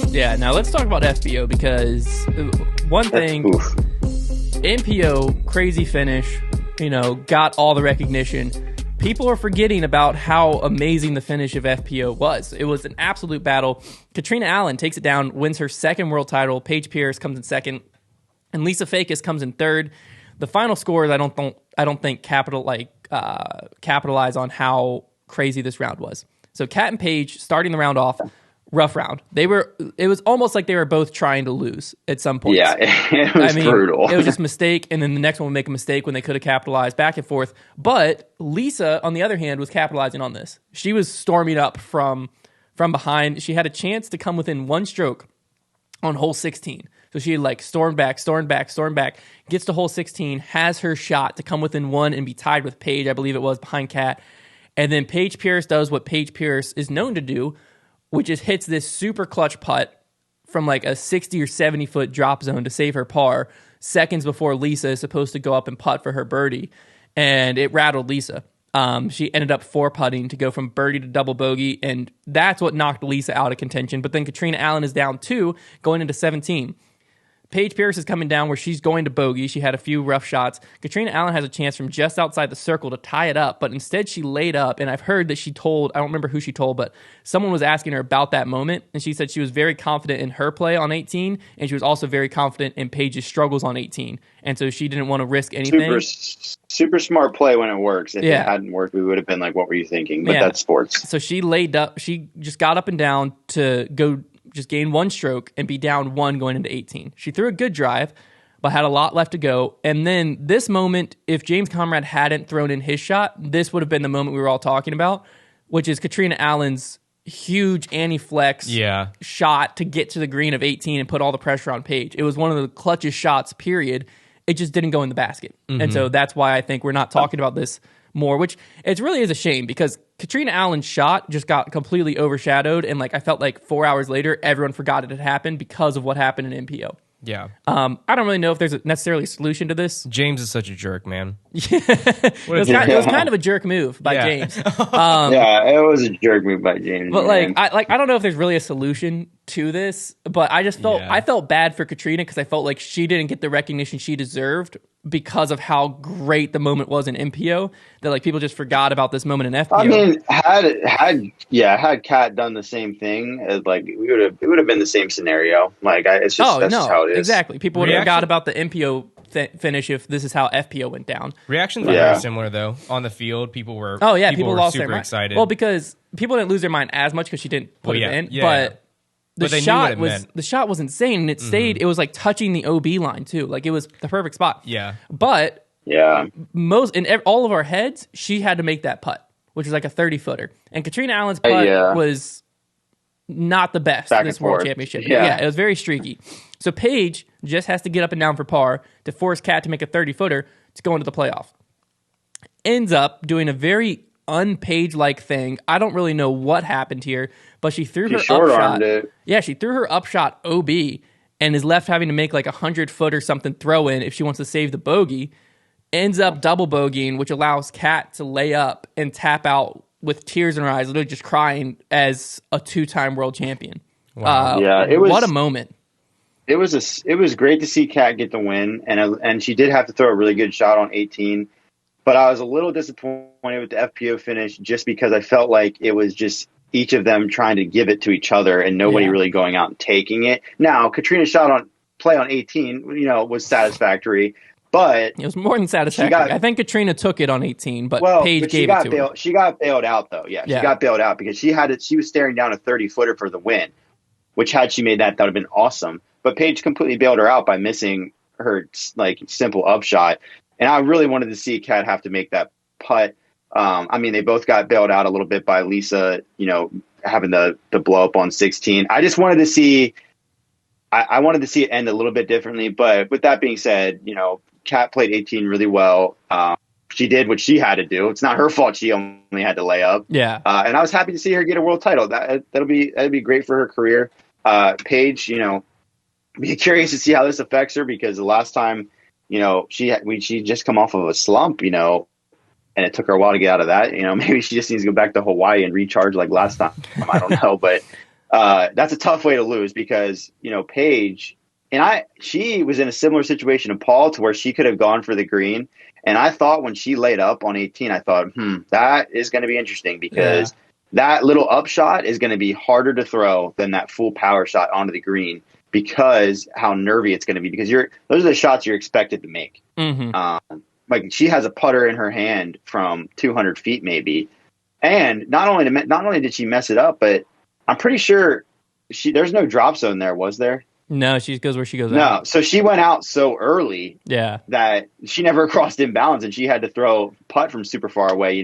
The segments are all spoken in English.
Yeah, now let's talk about FPO because one thing, NPO, crazy finish, got all the recognition. People are forgetting about how amazing the finish of FPO was. It was an absolute battle. Katrina Allen takes it down, wins her second world title. Paige Pierce comes in second, and Lisa Fakis comes in third. The final scores, I don't think capitalize on how crazy this round was. So Kat and Paige starting the round off. Rough round. It was almost like they were both trying to lose at some point. Yeah, it was brutal. It was just a mistake, and then the next one would make a mistake when they could have capitalized, back and forth. But Lisa, on the other hand, was capitalizing on this. She was storming up from behind. She had a chance to come within one stroke on hole 16. So she stormed back, gets to hole 16, has her shot to come within one and be tied with Paige, I believe it was, behind Kat. And then Paige Pierce does what Paige Pierce is known to do, which is hits this super clutch putt from a 60 or 70 foot drop zone to save her par seconds before Lisa is supposed to go up and putt for her birdie. And it rattled Lisa. She ended up 4-putting to go from birdie to double bogey, and that's what knocked Lisa out of contention. But then Katrina Allen is down 2 going into 17. Paige Pierce is coming down where she's going to bogey. She had a few rough shots. Katrina Allen has a chance from just outside the circle to tie it up, but instead she laid up, and I've heard that I don't remember who she told, but someone was asking her about that moment, and she said she was very confident in her play on 18, and she was also very confident in Paige's struggles on 18, and so she didn't want to risk anything. Super smart play when it works. If it hadn't worked, we would have been like, what were you thinking? But that's sports. So she laid up. She just got up and down to go just gain one stroke and be down 1 going into 18. She threw a good drive, but had a lot left to go. And then this moment, if James Conrad hadn't thrown in his shot, this would have been the moment we were all talking about, which is Katrina Allen's huge anti-flex shot to get to the green of 18 and put all the pressure on Paige. It was one of the clutchest shots, period. It just didn't go in the basket. Mm-hmm. And so that's why I think we're not talking about this more, which it really is a shame because Katrina Allen's shot just got completely overshadowed, and I felt like 4 hours later, everyone forgot it had happened because of what happened in MPO. Yeah. I don't really know if there's necessarily a solution to this. James is such a jerk, man. It was kind of a jerk move by James. It was a jerk move by James. But I don't know if there's really a solution to this, but I just felt I felt bad for Katrina because I felt like she didn't get the recognition she deserved because of how great the moment was in MPO, that people just forgot about this moment in FPO. I mean, had Kat done the same thing, it would have been the same scenario. It's just that's just how it is. Exactly. People would have forgot about the MPO finish if this is how FPO went down. Reactions were very similar though. On the field, people were people were lost super their mind. excited. Well, because people didn't lose their mind as much because she didn't put it in, but the shot was insane, and it stayed. It was touching the OB line too. It was the perfect spot. Yeah, but all of our heads, she had to make that putt, which was a 30-footer, and Katrina Allen's putt was not the best in this World Championship. Yeah, it was very streaky. So Paige just has to get up and down for par to force Kat to make a 30-footer to go into the playoff. Ends up doing a very un-Paige-like thing. I don't really know what happened here, but she threw her upshot. Yeah, she threw her upshot OB and is left having to make a 100-foot or something throw in if she wants to save the bogey. Ends up double bogeying, which allows Kat to lay up and tap out with tears in her eyes, literally just crying as a 2-time world champion. Wow. What a moment. It was great to see Kat get the win, and she did have to throw a really good shot on 18. But I was a little disappointed with the FPO finish just because I felt like it was just each of them trying to give it to each other and nobody really going out and taking it. Now, Katrina's play on 18, was satisfactory, but it was more than satisfactory. I think Katrina took it on 18, but Paige gave it to her. She got bailed out though. Yeah, she got bailed out because she was staring down a 30-footer for the win, which had she made that would have been awesome. But Paige completely bailed her out by missing her simple upshot. And I really wanted to see Kat have to make that putt. They both got bailed out a little bit by Lisa, having the blow up on 16. I just wanted to see, I wanted to see it end a little bit differently. But with that being said, Kat played 18 really well. She did what she had to do. It's not her fault she only had to lay up. Yeah. And I was happy to see her get a world title. That'd be great for her career. Paige, be curious to see how this affects her because the last time, she just come off of a slump, and it took her a while to get out of that. Maybe she just needs to go back to Hawaii and recharge like last time. I don't know, but that's a tough way to lose because, Paige she was in a similar situation to Paul to where she could have gone for the green. And I thought when she laid up on 18, I thought, that is going to be interesting because that little up shot is going to be harder to throw than that full power shot onto the green because how nervy it's going to be because those are the shots you're expected to make. Mm-hmm. Like she has a putter in her hand from 200 feet maybe. And not only did she mess it up, but I'm pretty sure there's no drop zone there, was there? No, she goes where she goes out. No, so she went out so early that she never crossed inbounds, and she had to throw putt from super far away.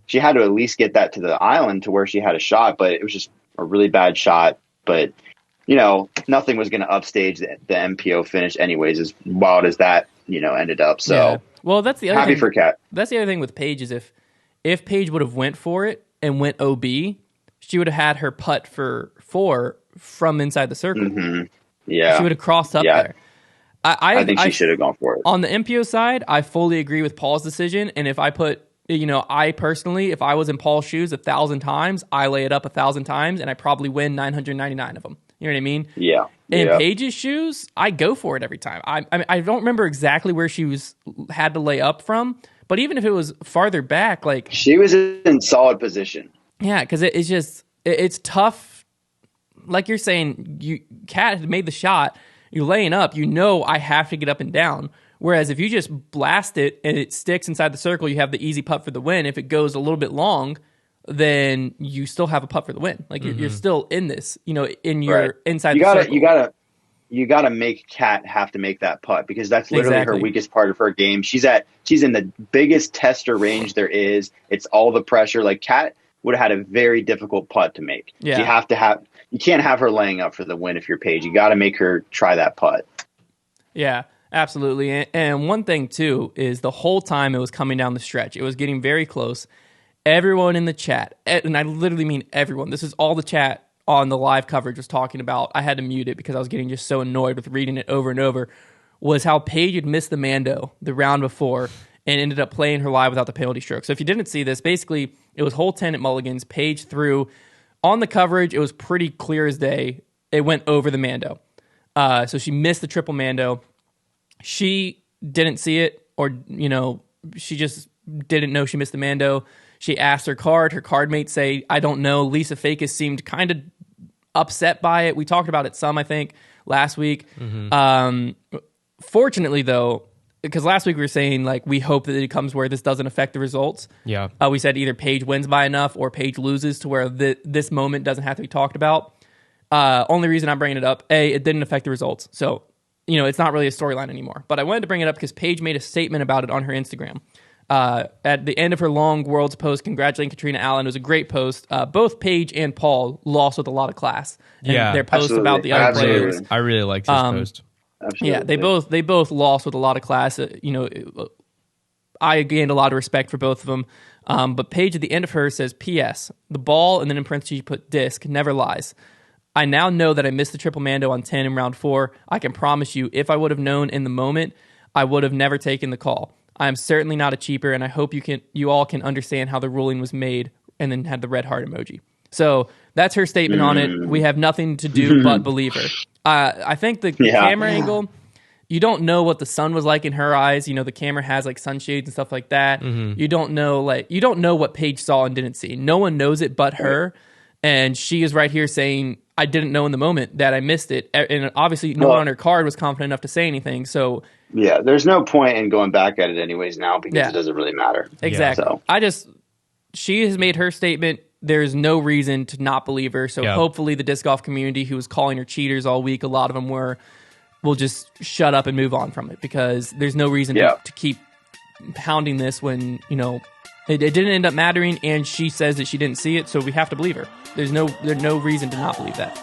She had to at least get that to the island to where she had a shot, but it was just a really bad shot. But, nothing was going to upstage the MPO finish anyways, as wild as that, ended up. So, well, that's the other happy thing. for Kat. That's the other thing with Paige is if Paige would have went for it and went OB, she would have had her putt for 4 from inside the circle. Mm-hmm. Yeah. She would have crossed up there. I think she should have gone for it. On the MPO side, I fully agree with Paul's decision. And if I put, I personally, if I was in Paul's shoes 1,000 times, I lay it up 1,000 times and I probably win 999 of them. You know what I mean? Yeah. In Paige's shoes, I go for it every time. I don't remember exactly where she had to lay up from, but even if it was farther back, like she was in solid position. Yeah, because it's tough. Like you're saying, Kat had made the shot. You're laying up. I have to get up and down. Whereas if you just blast it and it sticks inside the circle, you have the easy putt for the win. If it goes a little bit long, then you still have a putt for the win. Like you're still in this. In your inside the circle. You gotta make Kat have to make that putt because that's literally her weakest part of her game. She's in the biggest tester range there is. It's all the pressure. Like Kat would have had a very difficult putt to make. Yeah. You can't have her laying up for the win if you're Paige. You got to make her try that putt. Yeah, absolutely. And one thing, too, is the whole time it was coming down the stretch, it was getting very close. Everyone in the chat, and I literally mean everyone, this is all the chat on the live coverage was talking about, I had to mute it because I was getting just so annoyed with reading it over and over, was how Paige had missed the Mando the round before and ended up playing her live without the penalty stroke. So if you didn't see this, basically it was hole 10 at Mulligan's. Paige threw. On the coverage, it was pretty clear as day. It went over the Mando. So she missed the triple Mando. She didn't see it, or, she just didn't know she missed the Mando. She asked her card. Her card mates say, I don't know. Lisa Fakis seemed kind of upset by it. We talked about it some, I think, last week. Mm-hmm. Fortunately, though, because last week we were saying, like, we hope that it comes where this doesn't affect the results. Yeah. We said either Paige wins by enough or Paige loses to where this moment doesn't have to be talked about. Only reason I'm bringing it up, it didn't affect the results. So, it's not really a storyline anymore. But I wanted to bring it up because Paige made a statement about it on her Instagram. At the end of her long Worlds post, congratulating Katrina Allen. It was a great post. Both Paige and Paul lost with a lot of class. And their posts about the other players. I really liked his post. Absolutely. Yeah, they both lost with a lot of class. I gained a lot of respect for both of them. But Paige at the end of her says, P.S. The ball, and then in parentheses she put disc, never lies. I now know that I missed the triple Mando on 10 in round 4. I can promise you, if I would have known in the moment, I would have never taken the call. I am certainly not a cheaper, and I hope you all can understand how the ruling was made, and then had the red heart emoji. So that's her statement on it. We have nothing to do but believe her. I think the camera angle, you don't know what the sun was like in her eyes. The camera has like sunshades and stuff like that. Mm-hmm. You don't know what Paige saw and didn't see. No one knows it but her. And she is right here saying, I didn't know in the moment that I missed it. And obviously no one on her card was confident enough to say anything. So yeah, there's no point in going back at it anyways now because it doesn't really matter. Exactly. So. She has made her statement. There's no reason to not believe her. So hopefully the disc golf community who was calling her cheaters all week, a lot of them will just shut up and move on from it because there's no reason to keep pounding this when, it didn't end up mattering and she says that she didn't see it. So we have to believe her. There's no reason to not believe that.